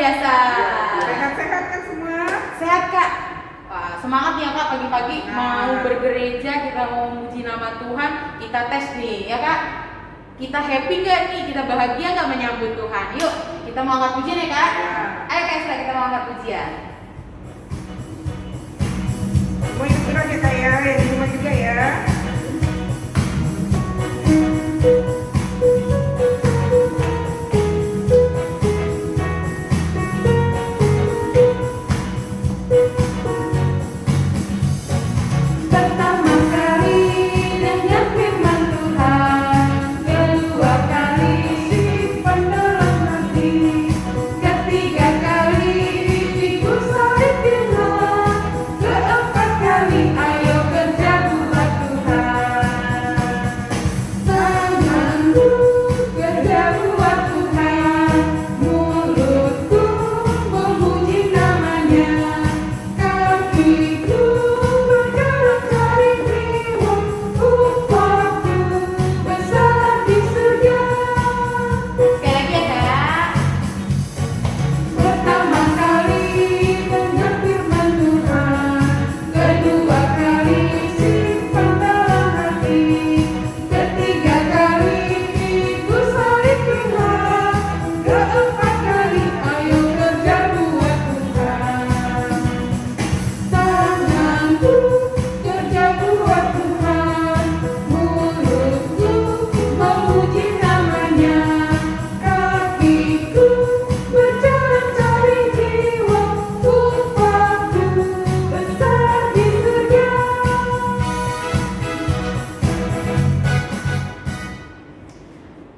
biasa. Sehat-sehat kan semua? Sehat Kak. Wah, semangat ya Kak pagi-pagi mau bergereja, kita mau memuji nama Tuhan, kita tes nih ya Kak. Kita happy nggak nih? Kita bahagia nggak menyambut Tuhan? Yuk, kita mau angkat pujian ya Kak. Ayo Kak, setelah kita mau angkat pujian. Mau ikut gerak ya Kak ya, yang di rumah juga ya.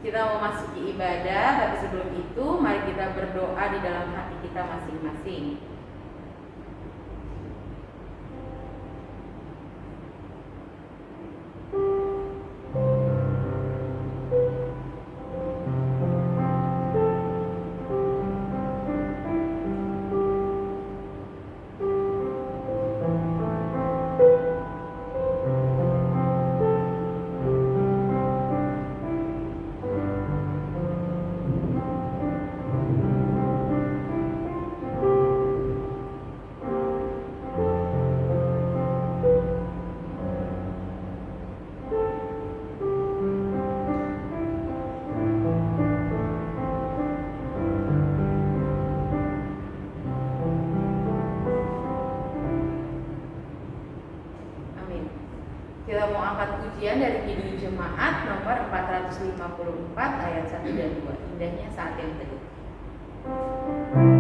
Kita mau masuki ibadah, tapi sebelum itu mari kita berdoa di dalam hati kita masing-masing. Kita mau angkat pujian dari Kidung Jemaat nomor 454 ayat 1 dan 2. Indahnya saat yang teduh. Mengharap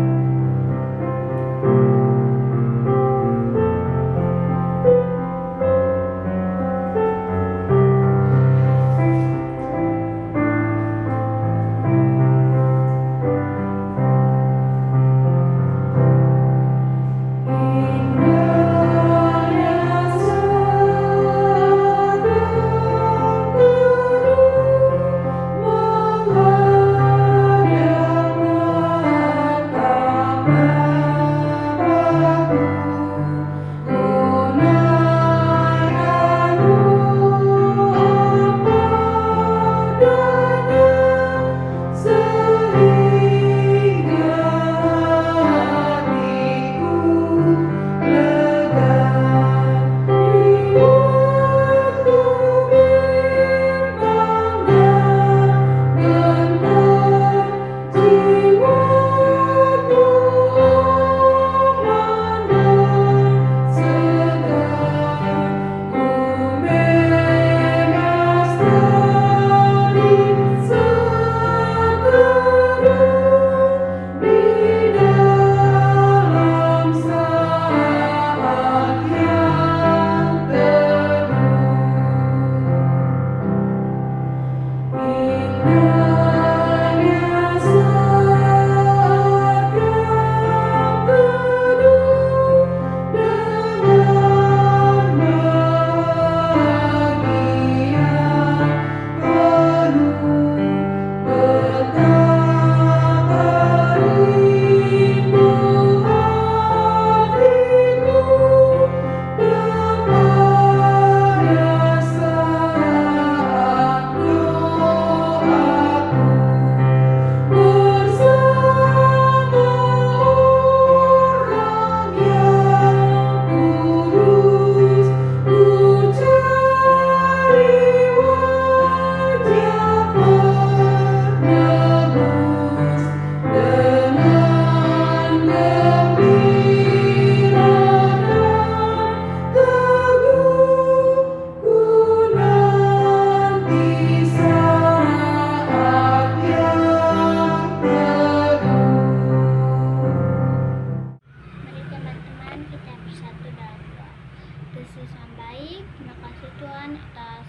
Tuhan, atas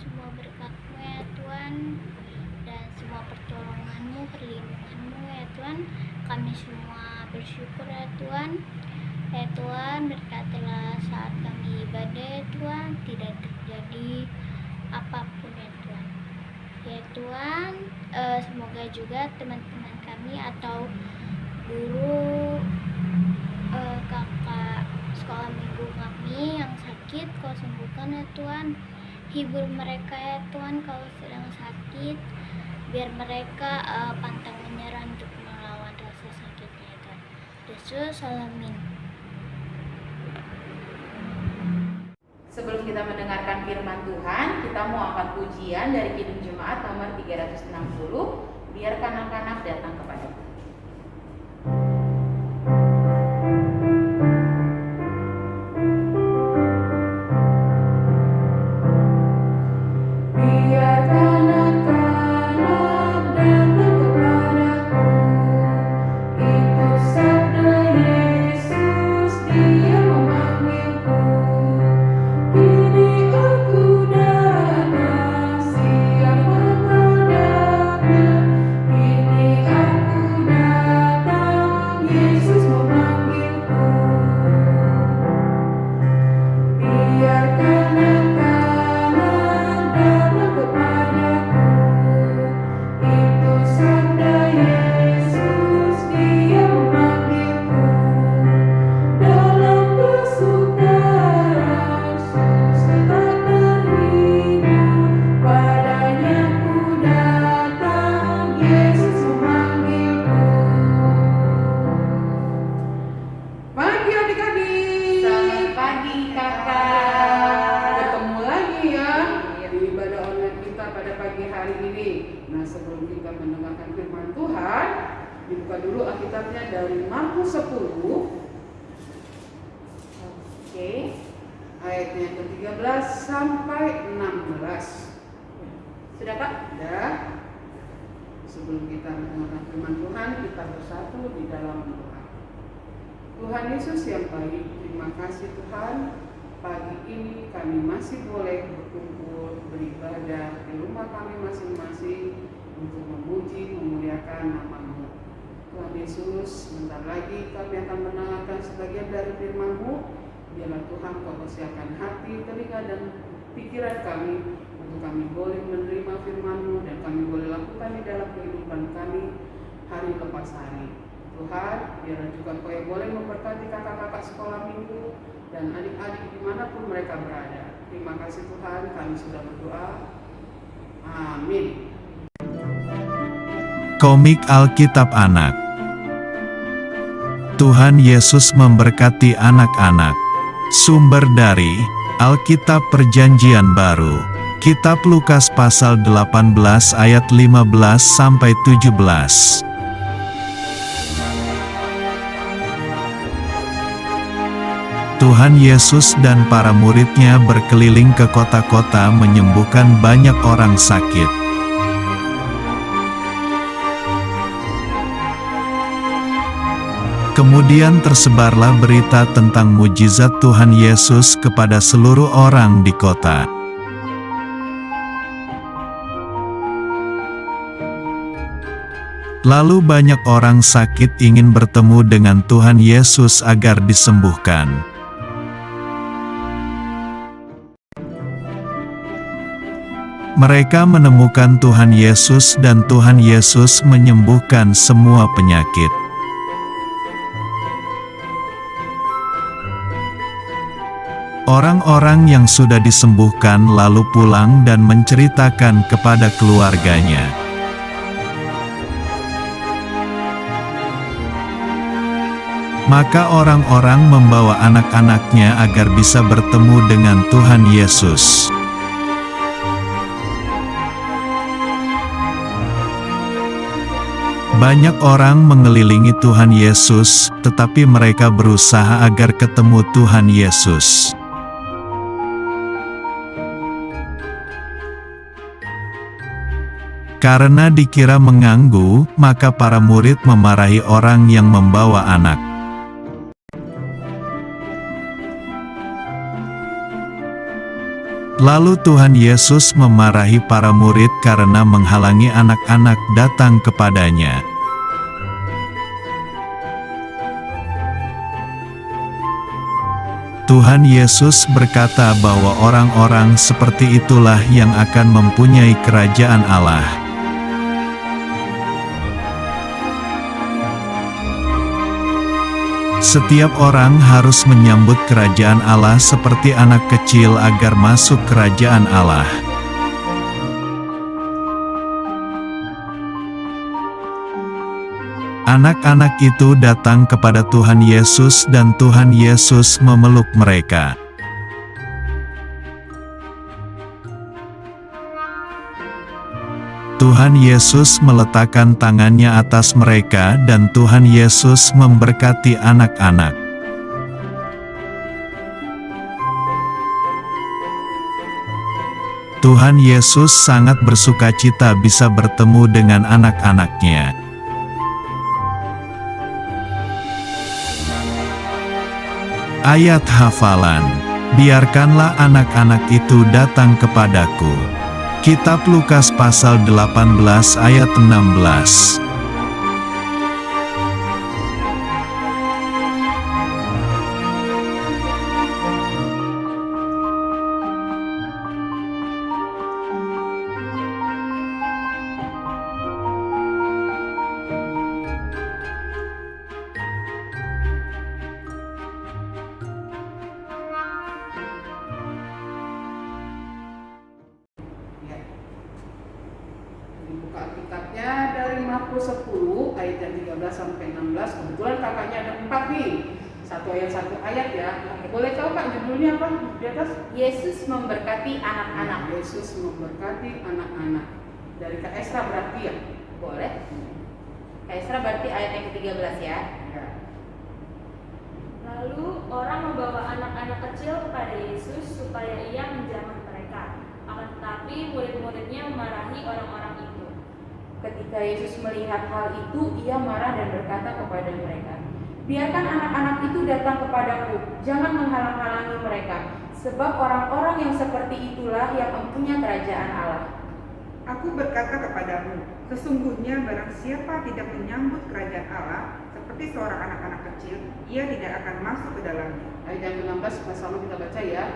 semua berkat-Mu ya Tuhan, dan semua pertolongan-Mu, perlindungan-Mu ya Tuhan. Kami semua bersyukur ya Tuhan. Ya Tuhan, berkatilah saat kami ibadah ya Tuhan, tidak terjadi apapun ya Tuhan. Ya Tuhan, semoga juga teman-teman kami atau guru, kakak sekolah minggu kami yang sakit, Kau sembuhkan ya Tuhan. Hibur mereka ya Tuhan kalau sedang sakit, biar mereka pantang menyerah untuk melawan rasa sakitnya ya Tuhan. Yesus, amin. Sebelum kita mendengarkan firman Tuhan, kita mau angkat pujian dari Kidung Jemaat nomor 360. Biarkan anak-anak datang kepada Tuhan. Ayatnya ke-13 sampai 16. Sudah Kak? Ya. Sebelum kita mendengarkan firman Tuhan, kita bersatu di dalam doa. Tuhan Yesus yang baik, terima kasih Tuhan. Pagi ini kami masih boleh berkumpul beribadah di rumah kami masing-masing untuk memuji, memuliakan nama-Mu. Tuhan Yesus, sebentar lagi kami akan mendengarkan sebagian dari firman-Mu. Biarlah Tuhan Kau persiapkan hati, telinga dan pikiran kami untuk kami boleh menerima firman-Mu dan kami boleh lakukan di dalam kehidupan kami hari lepas hari. Tuhan, biarlah juga Kau yang boleh memberkati kakak-kakak sekolah minggu dan adik-adik dimanapun mereka berada. Terima kasih Tuhan, kami sudah berdoa. Amin. Komik Alkitab Anak. Tuhan Yesus memberkati anak-anak. Sumber dari Alkitab Perjanjian Baru, Kitab Lukas pasal 18 ayat 15 sampai 17. Tuhan Yesus dan para murid-Nya berkeliling ke kota-kota menyembuhkan banyak orang sakit. Kemudian tersebarlah berita tentang mujizat Tuhan Yesus kepada seluruh orang di kota. Lalu banyak orang sakit ingin bertemu dengan Tuhan Yesus agar disembuhkan. Mereka menemukan Tuhan Yesus dan Tuhan Yesus menyembuhkan semua penyakit. Orang-orang yang sudah disembuhkan lalu pulang dan menceritakan kepada keluarganya. Maka orang-orang membawa anak-anaknya agar bisa bertemu dengan Tuhan Yesus. Banyak orang mengelilingi Tuhan Yesus, tetapi mereka berusaha agar ketemu Tuhan Yesus. Karena dikira mengganggu, maka para murid memarahi orang yang membawa anak. Lalu Tuhan Yesus memarahi para murid karena menghalangi anak-anak datang kepadanya. Tuhan Yesus berkata bahwa orang-orang seperti itulah yang akan mempunyai kerajaan Allah. Setiap orang harus menyambut kerajaan Allah seperti anak kecil agar masuk kerajaan Allah. Anak-anak itu datang kepada Tuhan Yesus dan Tuhan Yesus memeluk mereka. Tuhan Yesus meletakkan tangannya atas mereka dan Tuhan Yesus memberkati anak-anak. Tuhan Yesus sangat bersukacita bisa bertemu dengan anak-anaknya. Ayat hafalan. Biarkanlah anak-anak itu datang kepadaku. Kitab Lukas pasal 18 ayat 16. Dibuka Alkitabnya dari Markus 10 ayat yang 13 sampai 16. Kebetulan kakaknya ada 4 nih. Satu ayat ya. Boleh tahu Kak judulnya apa di atas? Yesus memberkati anak-anak. Yesus memberkati anak-anak. Dari Kak Esra berarti ya? Boleh. Kak Esra berarti ayat yang ke-13 ya. Ya. Lalu orang membawa anak-anak kecil kepada Yesus supaya ia menjamah mereka. Akan tetapi murid-muridnya memarahi orang-orang itu. Ketika Yesus melihat hal itu, ia marah dan berkata kepada mereka, "Biarkan anak-anak itu datang kepadaku, jangan menghalang-halangi mereka, sebab orang-orang yang seperti itulah yang mempunyai kerajaan Allah." Aku berkata kepadamu, sesungguhnya barang siapa tidak menyambut kerajaan Allah, seperti seorang anak-anak kecil, ia tidak akan masuk ke dalamnya. Ayat yang ke-16 sama kita baca ya.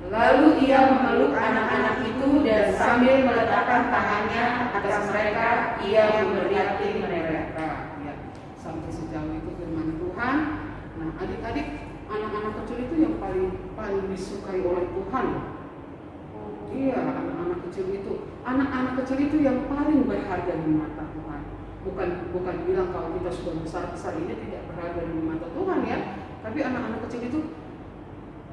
Lalu ia memeluk anak-anak itu dan sambil meletakkan tangannya atas mereka, ia memberkati mereka. Ya, sampai sejauh itu firman Tuhan. Nah, adik-adik, anak-anak kecil itu yang paling disukai oleh Tuhan. Iya, anak-anak kecil itu. Anak-anak kecil itu yang paling berharga di mata Tuhan. Bukan bilang kalau kita sudah besar-besar ini tidak berharga di mata Tuhan ya. Tapi anak-anak kecil itu,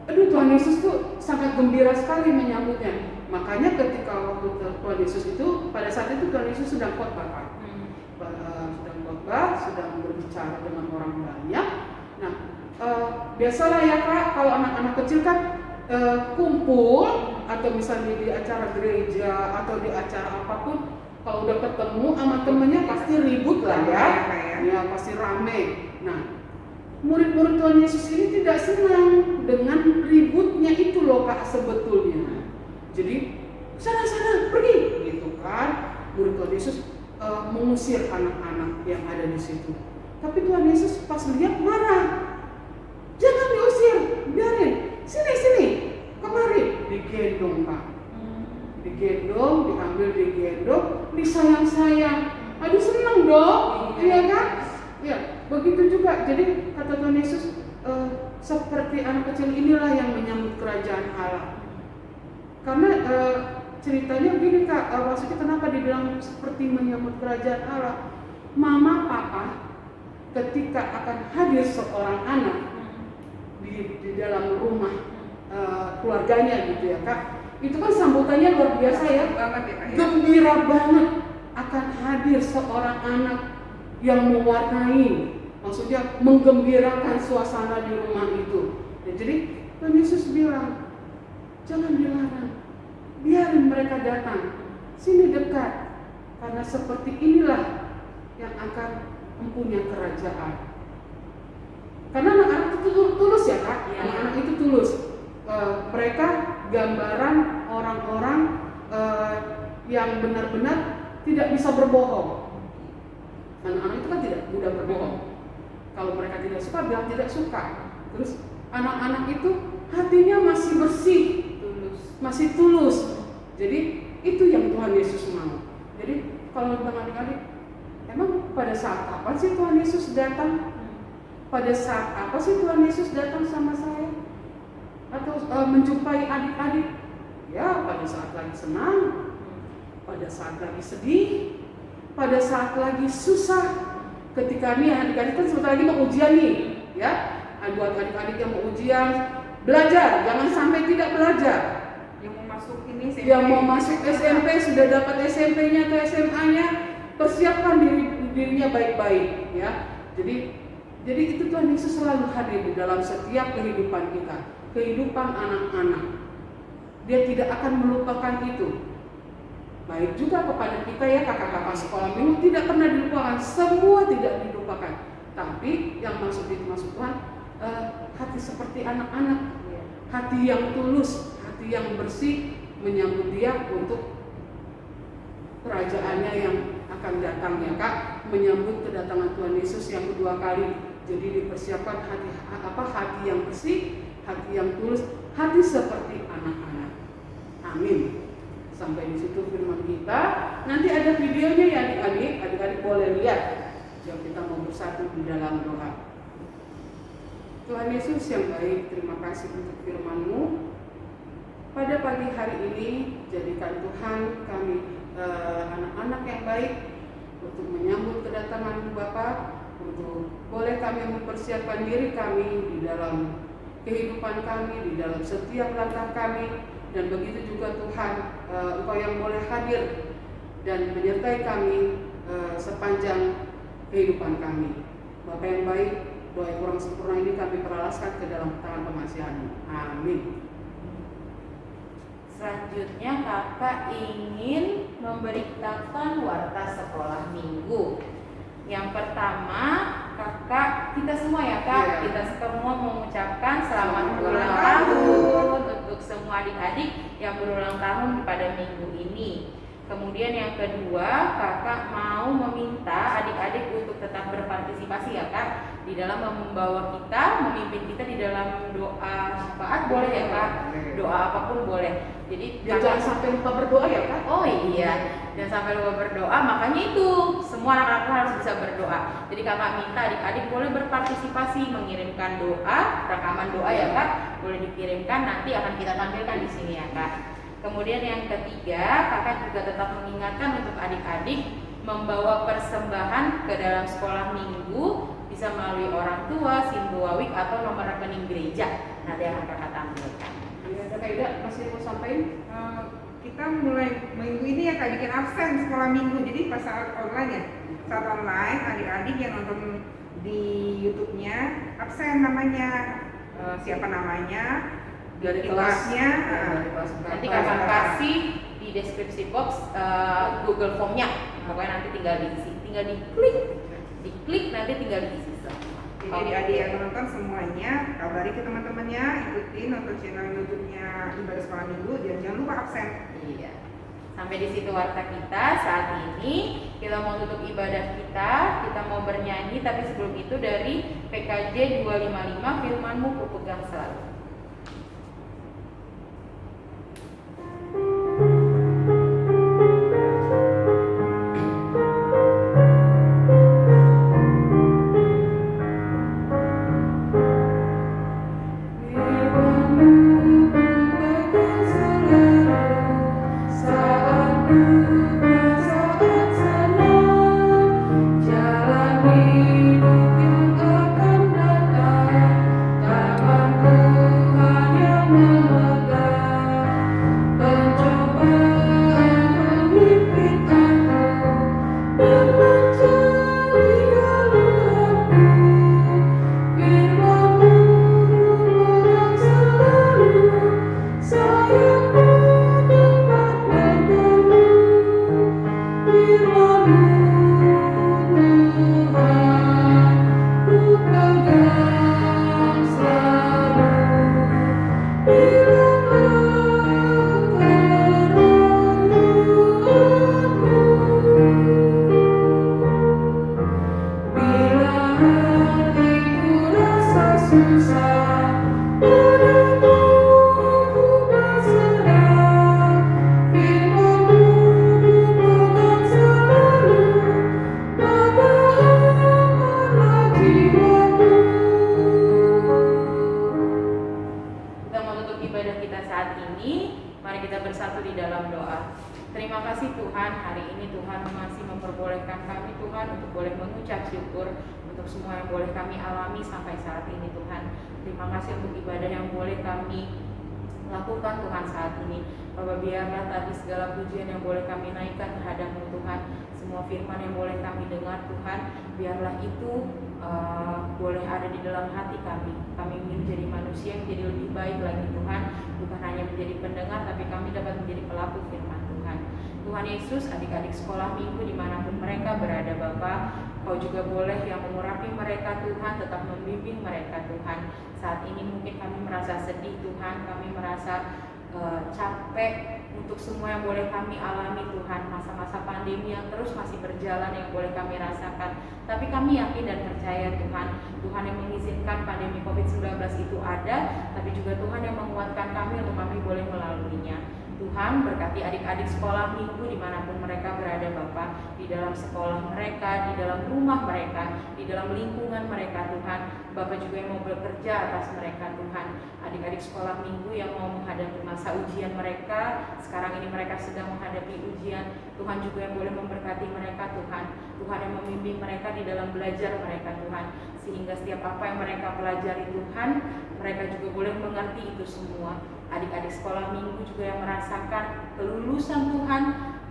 aduh, Tuhan Yesus tuh sangat gembira sekali menyambutnya. Makanya ketika waktu Tuhan Yesus itu, pada saat itu Tuhan Yesus sedang khotbah, Pak. Sedang khotbah, sedang berbicara dengan orang banyak. Nah, biasalah ya Kak, kalau anak-anak kecil kan kumpul atau misalnya di acara gereja atau di acara apapun, kalau udah ketemu sama temennya pasti ribut lah ya. Ya pasti rame. Nah, murid-murid Tuhan Yesus ini tidak senang dengan ributnya itu loh Kak sebetulnya. Jadi sana pergi gitu kan. Murid Tuhan Yesus mengusir anak-anak yang ada di situ. Tapi Tuhan Yesus pas lihat marah. Jangan diusir, biarin. Sini, kemari. Digendong Kak. Digendong, diambil digendong, disayang-sayang. Aduh senang dong, iya kan? Ya, begitu juga. Jadi kata Tuhan Yesus, seperti anak kecil inilah yang menyambut kerajaan Allah. Karena ceritanya begini Kak, maksudnya kenapa dibilang seperti menyambut kerajaan Allah? Mama, papa, ketika akan hadir seorang anak di dalam rumah keluarganya gitu ya Kak, itu kan sambutannya luar biasa ya, gembira banget akan hadir seorang anak yang mewarnai, maksudnya menggembirakan suasana di rumah itu. Ya, jadi Tuhan Yesus bilang, jangan dilarang, biarin mereka datang, sini dekat, karena seperti inilah yang akan mempunyai kerajaan. Karena anak-anak itu tulus ya Kak, anak-anak itu tulus. Mereka gambaran orang-orang yang benar-benar tidak bisa berbohong. Anak-anak itu kan tidak mudah berbohong. Kalau mereka tidak suka, bilang tidak suka. Terus anak-anak itu hatinya masih bersih, masih tulus. Jadi itu yang Tuhan Yesus mau. Jadi kalau bilang adik-adik, emang pada saat apa sih Tuhan Yesus datang? Pada saat apa sih Tuhan Yesus datang sama saya? Atau menjumpai adik-adik? Ya pada saat lagi senang, pada saat lagi sedih, pada saat lagi susah. Ketika nih adik-adik kan sebentar lagi mau ujian nih, ya. Buat adik-adik yang mau ujian, belajar, jangan sampai tidak belajar. Yang mau masuk ini SMP, Yang mau masuk SMP, sudah dapat SMP-nya atau SMA-nya, persiapkan dirinya baik-baik, ya. Jadi itu Tuhan Yesus selalu hadir di dalam setiap kehidupan kita, kehidupan anak-anak. Dia tidak akan melupakan itu. Baik juga kepada kita ya, kakak-kakak sekolah minggu tidak pernah dilupakan, semua tidak dilupakan. Tapi yang maksud Tuhan, hati seperti anak-anak, hati yang tulus, hati yang bersih menyambut Dia untuk kerajaannya yang akan datang ya Kak, menyambut kedatangan Tuhan Yesus yang kedua kali. Jadi dipersiapkan hati yang bersih, hati yang tulus, hati seperti anak-anak. Amin. Sampai di situ firman kita. Nanti ada videonya ya adik-adik boleh lihat. Jika kita mau bersatu di dalam doa. Tuhan Yesus yang baik, terima kasih untuk firman-Mu. Pada pagi hari ini, jadikan Tuhan kami anak-anak yang baik untuk menyambut kedatangan Bapa, untuk boleh kami mempersiapkan diri kami di dalam kehidupan kami, di dalam setiap langkah kami, dan begitu juga Tuhan, Engkau yang boleh hadir dan menyertai kami sepanjang kehidupan kami. Bapa yang baik, doa yang kurang sempurna ini kami peralaskan ke dalam tangan pengasihan-Mu. Amin. Selanjutnya kakak ingin memberitakan warta sekolah minggu. Yang pertama, kakak, kita semua ya kak, Yeah. kita semua mengucapkan selamat Selamat ulang ulang tahun untuk semua adik-adik yang berulang tahun pada minggu ini. Kemudian yang kedua, kakak mau meminta adik-adik untuk tetap berpartisipasi ya kak, di dalam membawa kita, memimpin kita di dalam doa syafaat boleh ya kak, doa apapun boleh. Jadi Jangan sampai lupa berdoa ya Kak. oh iya, dan sampai lupa berdoa, makanya itu semua anak-anak harus bisa berdoa. Jadi kakak minta adik-adik boleh berpartisipasi, mengirimkan doa, rekaman doa ya kak, boleh dikirimkan, nanti akan kita tampilkan di sini ya kak. Kemudian yang ketiga, kakak juga tetap mengingatkan untuk adik-adik membawa persembahan ke dalam sekolah minggu, bisa melalui orang tua, simbolawik atau nomor rekening gereja. Nanti akan kakak tampilkan. Ada Kak Ida masih mau sampaikan? Kita mulai minggu ini ya Kak bikin absen sekolah minggu, jadi pas saat online ya, saat online adik-adik yang nonton di YouTube-nya absen namanya, siapa namanya, Dari kelasnya, Nanti kakak kasih di deskripsi box Google Form-nya. Pokoknya nanti tinggal diisi, tinggal diklik nanti tinggal diisi semua. jadi adik-adik yang nonton semuanya kabari ke teman-temannya, ikutin nonton channel YouTube-nya Ibadah Sekolah Minggu, dan jangan lupa absen. Iya. Sampai di situ warta kita saat ini. Kita mau tutup ibadah kita mau bernyanyi, tapi sebelum itu dari PKJ 255 firman-Mu kupegang selalu. Saya pun dapat berteduh Mari kita bersatu di dalam doa. Terima kasih Tuhan, hari ini Tuhan masih memperbolehkan kami Tuhan untuk boleh mengucap syukur untuk semua yang boleh kami alami sampai saat ini Tuhan. Terima kasih untuk ibadah yang boleh kami lakukan Tuhan saat ini. Bapa, biarlah tadi segala pujian yang boleh kami naikkan terhadap-Mu Tuhan, semua firman yang boleh kami dengar Tuhan, biarlah itu boleh ada di dalam hati kami. Kami ingin menjadi manusia yang menjadi lebih baik lagi Tuhan, bukan hanya menjadi pendengar, tapi kami dapat menjadi pelaku firman Tuhan. Tuhan Yesus, adik-adik sekolah minggu dimanapun mereka berada Bapa, Kau juga boleh yang mengurapi mereka Tuhan, tetap membimbing mereka Tuhan. Saat ini mungkin kami merasa sedih Tuhan, kami merasa capek untuk semua yang boleh kami alami Tuhan, masa-masa pandemi yang terus masih berjalan yang boleh kami rasakan. Tapi kami yakin dan percaya Tuhan, Tuhan yang mengizinkan pandemi COVID-19 itu ada, tapi juga Tuhan yang menguatkan kami untuk kami boleh melaluinya. Tuhan berkati adik-adik sekolah minggu dimanapun mereka berada Bapak, di dalam sekolah mereka, di dalam rumah mereka, di dalam lingkungan mereka Tuhan. Bapak juga yang mau bekerja atas mereka Tuhan. Adik-adik sekolah minggu yang mau menghadapi masa ujian mereka, sekarang ini mereka sedang menghadapi ujian, Tuhan juga yang boleh memberkati mereka Tuhan. Tuhan yang membimbing mereka di dalam belajar mereka Tuhan, sehingga setiap apa yang mereka pelajari Tuhan, mereka juga boleh mengerti itu semua. Adik-adik sekolah minggu juga yang merasakan kelulusan Tuhan,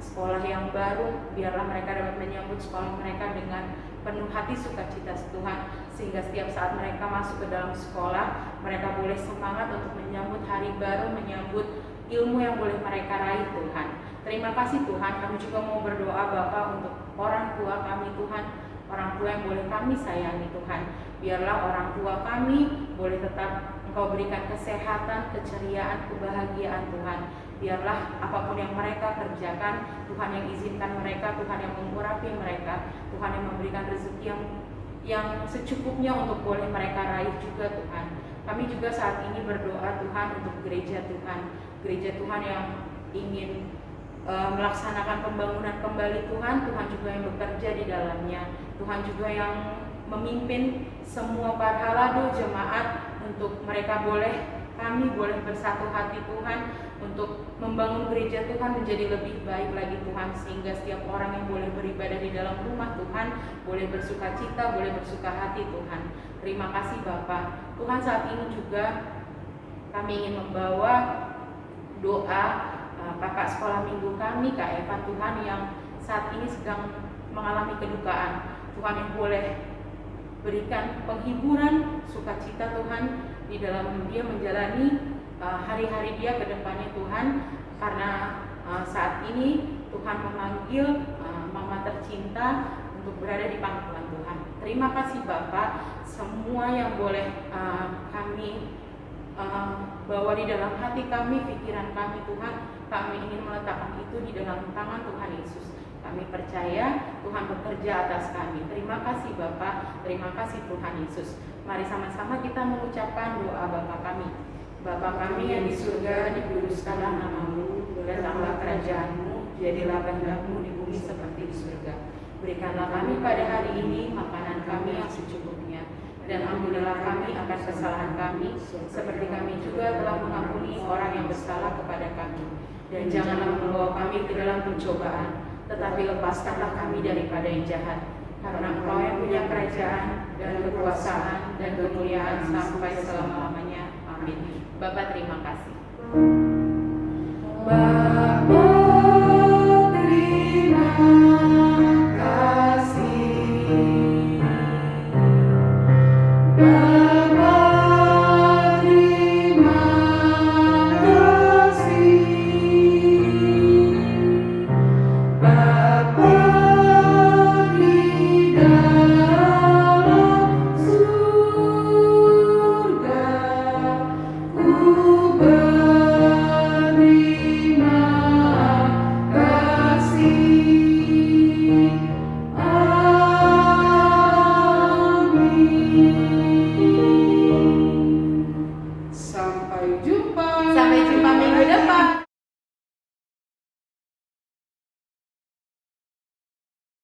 sekolah yang baru, biarlah mereka dapat menyambut sekolah mereka dengan penuh hati sukacita Tuhan, sehingga setiap saat mereka masuk ke dalam sekolah, mereka boleh semangat untuk menyambut hari baru, menyambut ilmu yang boleh mereka raih Tuhan. Terima kasih Tuhan, kami juga mau berdoa Bapa untuk orang tua kami Tuhan, orang tua yang boleh kami sayangi Tuhan. Biarlah orang tua kami boleh tetap Engkau berikan kesehatan, keceriaan, kebahagiaan Tuhan. Biarlah apapun yang mereka kerjakan, Tuhan yang izinkan mereka, Tuhan yang mengurapi mereka, Tuhan yang memberikan rezeki yang secukupnya untuk boleh mereka raih juga Tuhan. Kami juga saat ini berdoa Tuhan untuk gereja Tuhan yang ingin melaksanakan pembangunan kembali Tuhan, Tuhan juga yang bekerja di dalamnya, Tuhan juga yang memimpin semua para halado jemaat untuk kami boleh bersatu hati Tuhan untuk membangun gereja Tuhan menjadi lebih baik lagi Tuhan, sehingga setiap orang yang boleh beribadah di dalam rumah Tuhan boleh bersuka cita, boleh bersuka hati Tuhan. Terima kasih Bapak. Tuhan, saat ini juga kami ingin membawa doa kakak sekolah minggu kami, Kak Eva Tuhan, yang saat ini sedang mengalami kedukaan. Tuhan yang boleh berikan penghiburan, sukacita Tuhan di dalam dia menjalani hari-hari dia ke depannya Tuhan, karena saat ini Tuhan memanggil mama tercinta untuk berada di pangkuan Tuhan. Terima kasih Bapak, semua yang boleh kami bawa di dalam hati kami, pikiran kami Tuhan, kami ingin meletakkan itu di dalam tangan Tuhan Yesus. Kami percaya Tuhan bekerja atas kami. Terima kasih Bapak, terima kasih Tuhan Yesus. Mari sama-sama kita mengucapkan doa Bapa kami. Bapa kami yang di surga, dikuduskanlah nama-Mu, datanglah kerajaan-Mu, jadilah kehendak-Mu di bumi seperti di surga. Berikanlah kami pada hari ini makanan kami yang secukupnya, dan ampunilah kami akan kesalahan kami, seperti kami juga telah mengampuni orang yang bersalah kepada kami. Dan janganlah membawa kami ke dalam pencobaan, tetapi lepaskanlah kami daripada yang jahat. Karena Engkau yang punya kerajaan dan kekuasaan dan kemuliaan sampai selama-lamanya. Amin. Bapak terima kasih.